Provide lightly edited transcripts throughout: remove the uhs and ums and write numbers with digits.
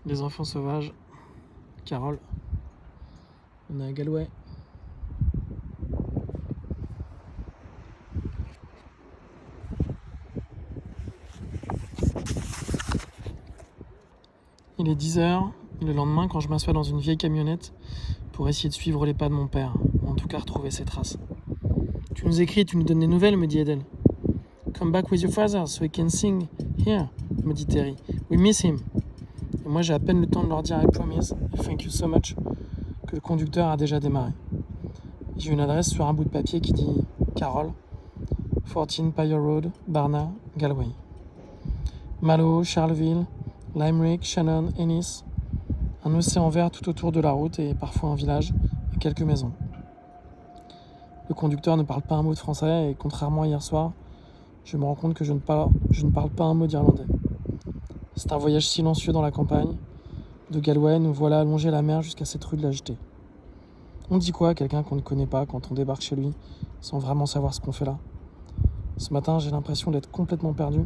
Les enfants sauvages, Carole. On est à Galway. Il est 10h, le lendemain, quand je m'assois dans une vieille camionnette pour essayer de suivre les pas de mon père, ou en tout cas retrouver ses traces. Tu nous écris, tu nous donnes des nouvelles, me dit Edel. Come back with your father so he can sing here, me dit Terry. We miss him. Et moi j'ai à peine le temps de leur dire I promise et thank you so much que le conducteur a déjà démarré. J'ai une adresse sur un bout de papier qui dit Carole, 14 Pyre Road, Barna, Galway. Mallow, Charleville, Limerick, Shannon, Ennis. Un océan vert tout autour de la route et parfois un village et quelques maisons. Le conducteur ne parle pas un mot de français et contrairement à hier soir, je me rends compte que je ne parle pas un mot d'irlandais. C'est un voyage silencieux dans la campagne. De Galway, nous voilà allongés la mer jusqu'à cette rue de la Jetée. On dit quoi à quelqu'un qu'on ne connaît pas quand on débarque chez lui, sans vraiment savoir ce qu'on fait là? Ce matin, j'ai l'impression d'être complètement perdu,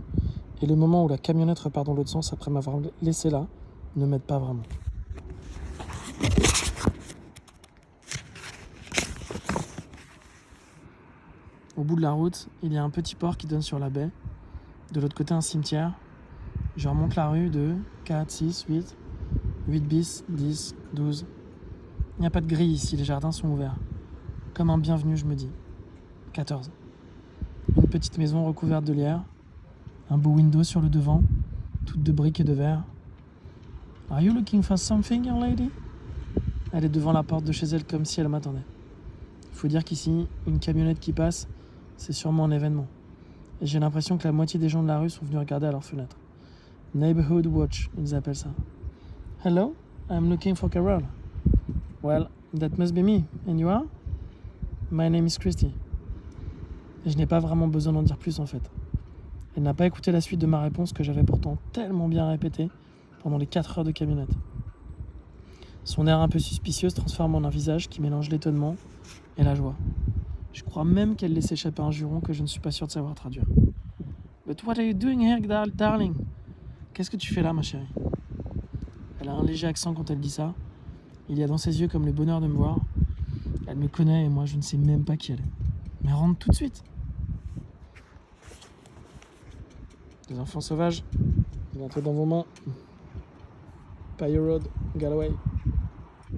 et le moment où la camionnette repart dans l'autre sens après m'avoir laissé là ne m'aide pas vraiment. Au bout de la route, il y a un petit port qui donne sur la baie. De l'autre côté, un cimetière. Je remonte la rue 2, 4, 6, 8 bis, 10, 12. Il n'y a pas de grille ici, les jardins sont ouverts. Comme un bienvenu, je me dis. 14. Une petite maison recouverte de lierre. Un beau window sur le devant, toute de briques et de verre. Are you looking for something, young lady? Elle est devant la porte de chez elle comme si elle m'attendait. Il faut dire qu'ici, une camionnette qui passe, c'est sûrement un événement. Et j'ai l'impression que la moitié des gens de la rue sont venus regarder à leur fenêtre. Neighborhood Watch, ils appellent ça. Hello, I'm looking for Carol. Well, that must be me. And you are? My name is Christy. Et je n'ai pas vraiment besoin d'en dire plus en fait. Elle n'a pas écouté la suite de ma réponse que j'avais pourtant tellement bien répétée pendant les 4 heures de camionnette. Son air un peu suspicieux se transforme en un visage qui mélange l'étonnement et la joie. Je crois même qu'elle laisse échapper un juron que je ne suis pas sûr de savoir traduire. But what are you doing here, darling? Qu'est-ce que tu fais là, ma chérie? Elle a un léger accent quand elle dit ça. Il y a dans ses yeux comme le bonheur de me voir. Elle me connaît et moi je ne sais même pas qui elle est. Mais rentre tout de suite. Les enfants sauvages, bientôt dans vos mains. Pyre Road, Galway.